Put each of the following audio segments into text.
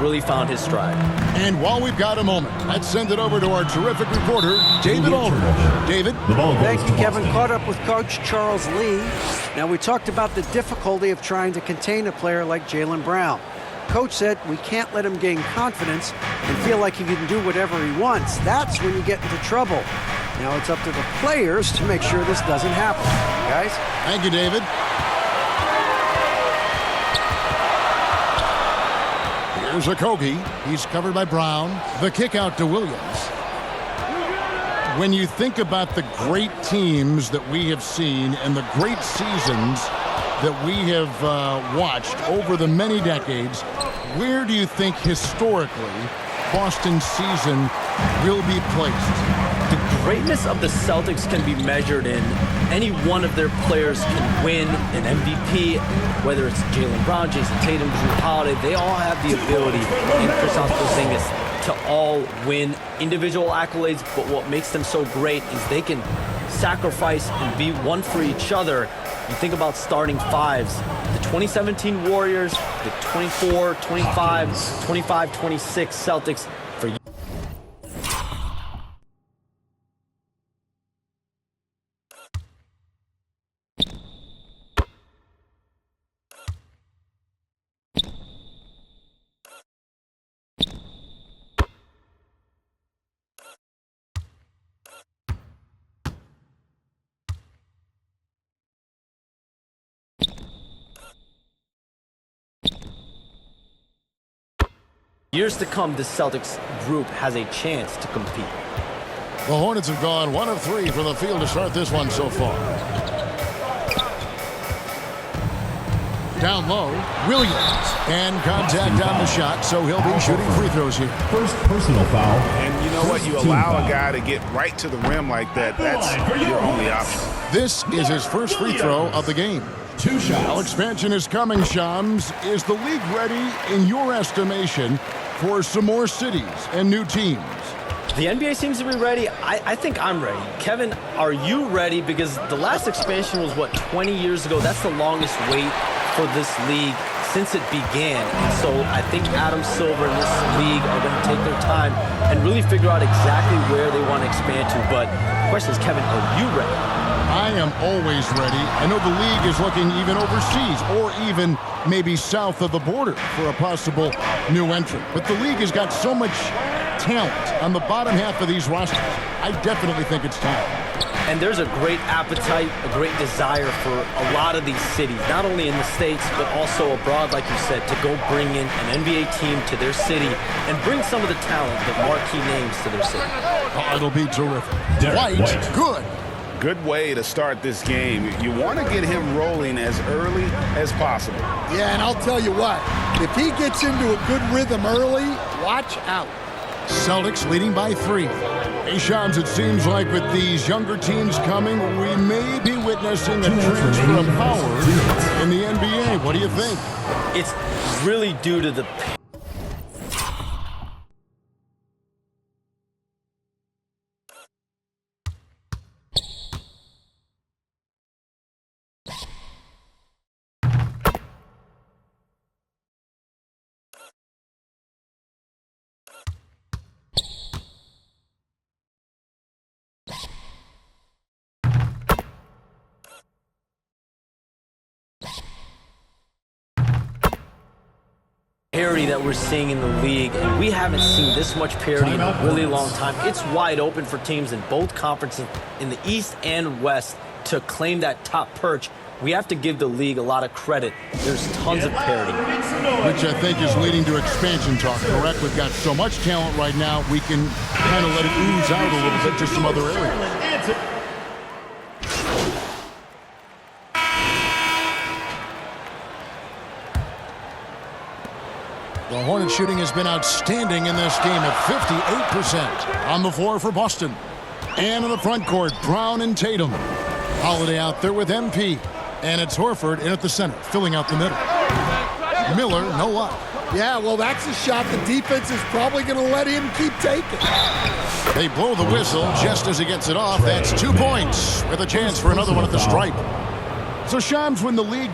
really found his stride. And while we've got a moment, let's send it over to our terrific reporter, David Aldridge. David? Thank you, Kevin. Caught up with Coach Charles Lee. Now, we talked about the difficulty of trying to contain a player like Jaylen Brown. Coach said we can't let him gain confidence and feel like he can do whatever he wants. That's when you get into trouble. Now it's up to the players to make sure this doesn't happen. Guys? Thank you, David. Here's Okogie. He's covered by Brown. The kick out to Williams. When you think about the great teams that we have seen and the great seasons that we have watched over the many decades, where do you think historically Boston's season will be placed? The greatness of the Celtics can be measured in any one of their players can win an MVP, whether it's Jaylen Brown, Jason Tatum, Jrue Holiday. They all have the ability, and Kristaps Porzingis, to all win individual accolades, but what makes them so great is they can sacrifice and be one for each other. You think about starting fives, the 2017 Warriors, the 24, 25, 25, 26 Celtics. For years to come, this Celtics group has a chance to compete. The Hornets have gone 1 of 3 from the field to start this one so far. Down low, Williams. And contact on the shot, so he'll be shooting free throws here. First personal foul. And you know what? You allow a guy to get right to the rim like that. That's your only option. This is his first free throw of the game. 2 shots. Well, expansion is coming, Shams. Is the league ready, in your estimation, for some more cities and new teams? The NBA seems to be ready. I think I'm ready. Kevin, are you ready? Because the last expansion was, what, 20 years ago? That's the longest wait for this league since it began. And so I think Adam Silver and this league are going to take their time and really figure out exactly where they want to expand to. But the question is, Kevin, are you ready? I am always ready. I know the league is looking even overseas or even maybe south of the border for a possible new entrant. But the league has got so much talent on the bottom half of these rosters. I definitely think it's time. And there's a great appetite, a great desire for a lot of these cities, not only in the States, but also abroad, like you said, to go bring in an NBA team to their city and bring some of the talent, the marquee names to their city. Oh, it'll be terrific. White, good. Good way to start this game. You want to get him rolling as early as possible. Yeah, and I'll tell you what, if he gets into a good rhythm early, watch out. Celtics leading by 3. Hey, Shams, it seems like with these younger teams coming, we may be witnessing a transfer of power in the NBA. What do you think? It's really due to the parity that we're seeing in the league, and we haven't seen this much parity in a really long time. It's wide open for teams in both conferences, in the East and West, to claim that top perch. We have to give the league a lot of credit. There's tons of parity. Which I think is leading to expansion talk, correct? We've got so much talent right now, we can kind of let it ooze out a little bit to some other areas. The Hornet shooting has been outstanding in this game at 58% on the floor for Boston. And in the front court, Brown and Tatum. Holiday out there with MP. And it's Horford in at the center, filling out the middle. Miller, no luck. Yeah, well, that's a shot the defense is probably going to let him keep taking. They blow the whistle just as he gets it off. That's 2 points with a chance for another one at the stripe. So Shams, when the league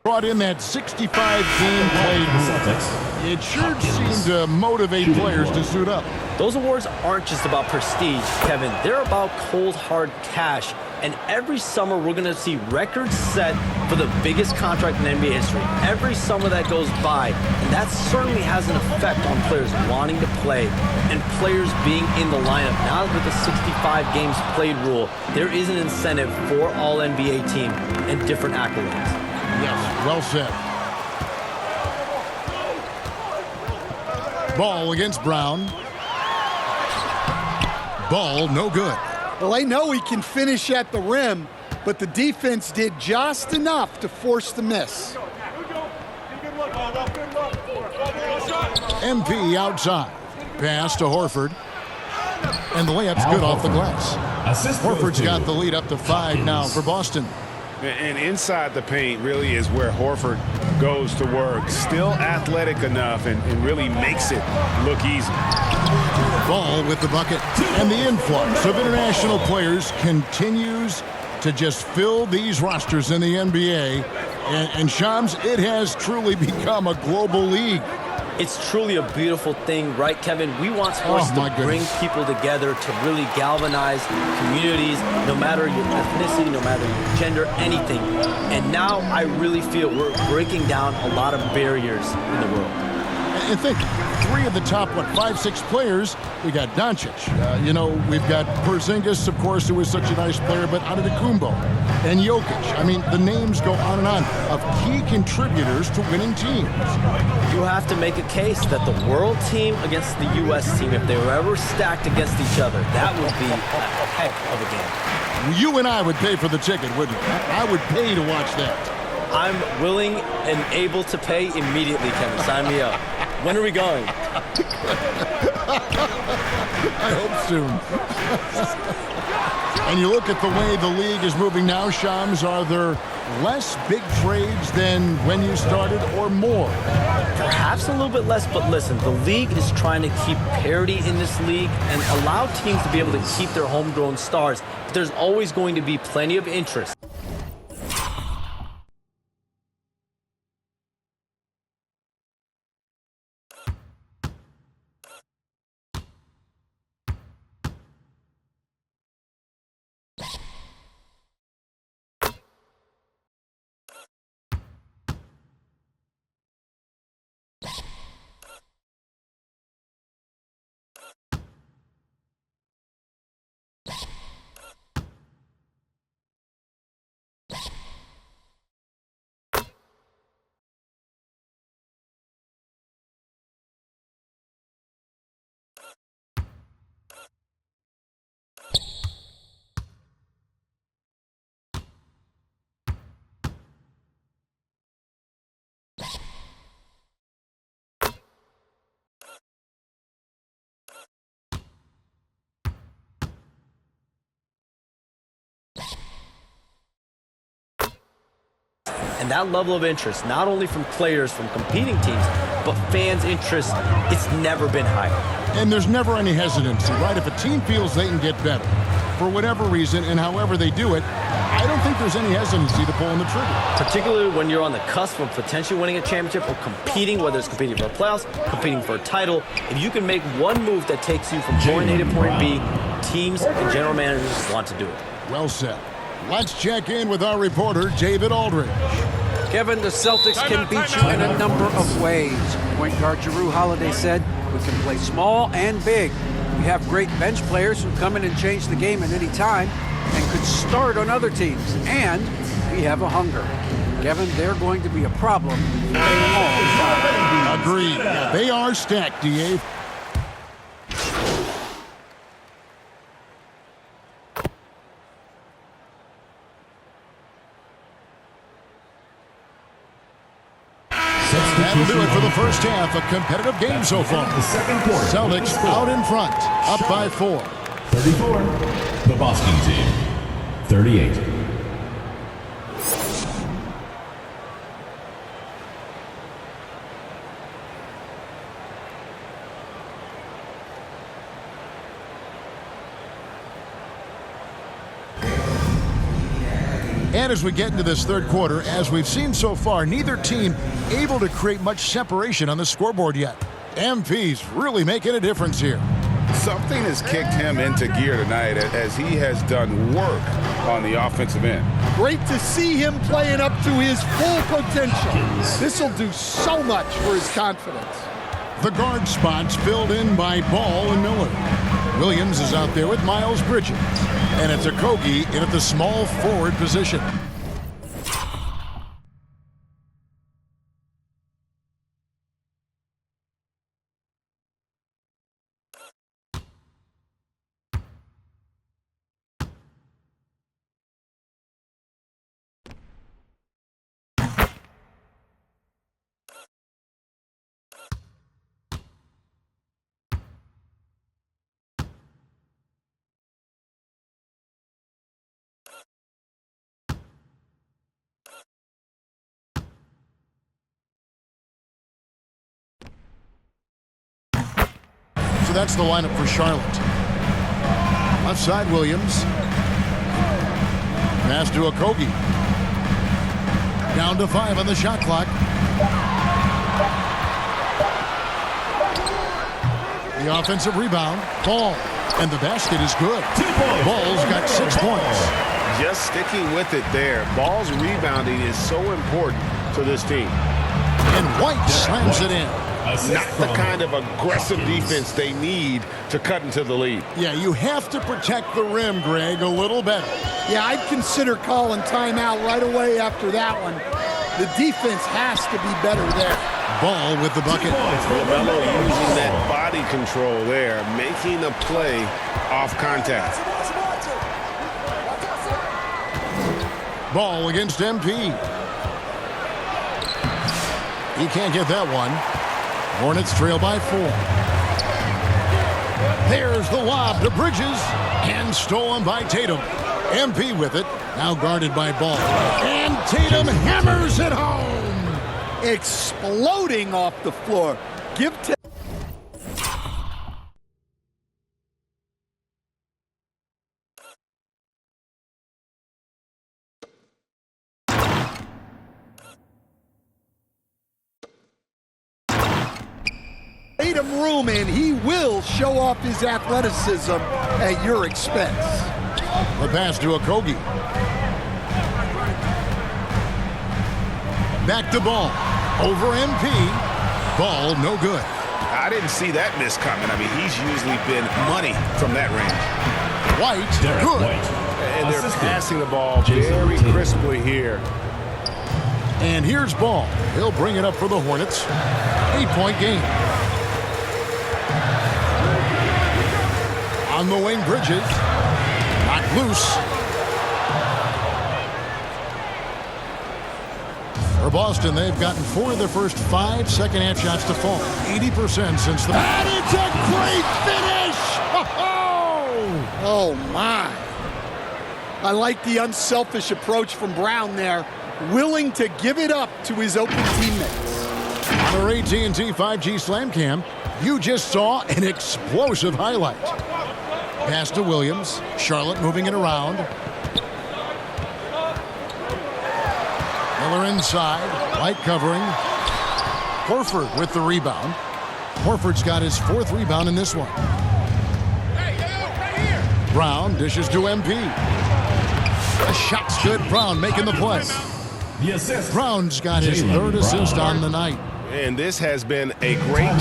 Brought in that 65-game played rule. It sure seemed to motivate players to suit up. Those awards aren't just about prestige, Kevin. They're about cold, hard cash. And every summer, we're going to see records set for the biggest contract in NBA history. Every summer that goes by. And that certainly has an effect on players wanting to play and players being in the lineup. Now with the 65 games played rule, there is an incentive for all NBA team and different accolades. Yes, well said. Ball against Brown. Ball no good. Well, I know he can finish at the rim, but the defense did just enough to force the miss. MP outside. Pass to Horford. And the layup's good off the glass. Horford's got the lead up to 5 now for Boston. And inside the paint really is where Horford goes to work. Still athletic enough and really makes it look easy. Ball with the bucket. And the influx of international players continues to just fill these rosters in the NBA. And Shams, it has truly become a global league. It's truly a beautiful thing, right, Kevin? We want sports to bring people together, to really galvanize communities, no matter your ethnicity, no matter your gender, anything. And now I really feel we're breaking down a lot of barriers in the world. And think, 3 of the top, 5, 6 players, we got Doncic. We've got Porzingis, of course, who was such a nice player, but Antetokounmpo and Jokic. I mean, the names go on and on of key contributors to winning teams. You have to make a case that the world team against the U.S. team, if they were ever stacked against each other, that would be a heck of a game. You and I would pay for the ticket, wouldn't we? I would pay to watch that. I'm willing and able to pay immediately, Kevin. Sign me up. When are we going? I hope soon. And you look at the way the league is moving now, Shams, are there less big trades than when you started or more? Perhaps a little bit less, but listen, the league is trying to keep parity in this league and allow teams to be able to keep their homegrown stars. But there's always going to be plenty of interest. And that level of interest, not only from players from competing teams, but fans' interest, it's never been higher. And there's never any hesitancy, right? If a team feels they can get better for whatever reason and however they do it, I don't think there's any hesitancy to pulling the trigger. Particularly when you're on the cusp of potentially winning a championship or competing, whether it's competing for a playoffs, competing for a title. If you can make one move that takes you from point A to point B, teams and general managers want to do it. Well said. Let's check in with our reporter, David Aldridge. Kevin, the Celtics can beat you in a number of ways. Point guard Jrue Holiday said, we can play small and big. We have great bench players who come in and change the game at any time and could start on other teams. And we have a hunger. Kevin, they're going to be a problem for a long time. Agreed. They are stacked, DA. That'll do it for the first half. A competitive game so far. The second quarter. Celtics out in front, up by 4. 34. The Boston team. 38. And as we get into this third quarter, as we've seen so far, neither team able to create much separation on the scoreboard yet. MP's really making a difference here. Something has kicked him into gear tonight as he has done work on the offensive end. Great to see him playing up to his full potential. This will do so much for his confidence. The guard spots filled in by Ball and Miller. Williams is out there with Miles Bridges. And it's Okogie in at the small forward position. So that's the lineup for Charlotte. Left side, Williams. Pass to Okogie. Down to 5 on the shot clock. The offensive rebound. Ball. And the basket is good. Ball's got 6 points. Just sticking with it there. Ball's rebounding is so important to this team. And White slams it in. Not the kind of aggressive defense they need to cut into the lead. Yeah, you have to protect the rim, Greg, a little better. Yeah, I'd consider calling timeout right away after that one. The defense has to be better there. Ball with the bucket. LaMelo using that body control there, making a play off contact. Ball against MP. He can't get that one. Hornets trail by 4. There's the lob to Bridges. And stolen by Tatum. MP with it. Now guarded by Ball. And Tatum hammers it home. Exploding off the floor. Give Tatum room, and he will show off his athleticism at your expense. The pass to Okogie. Back to Ball. Over MP. Ball no good. I didn't see that miss coming. I mean, he's usually been money from that range. White, good. And they're passing the ball very crisply here. And here's Ball. He'll bring it up for the Hornets. 8-point game. On the wing, Bridges. Knocked loose. For Boston, they've gotten 4 of their first 5 second-half shots to fall. 80% since the... And it's a great finish! Oh, my. I like the unselfish approach from Brown there, willing to give it up to his open teammates. On our AT&T 5G Slam Cam, you just saw an explosive highlight. Pass to Williams. Charlotte moving it around. Miller inside. White covering. Horford with the rebound. Horford's got his 4th rebound in this one. Brown dishes to MP. The shot's good. Brown making the play. Brown's got his 3rd assist on the night. And this has been a great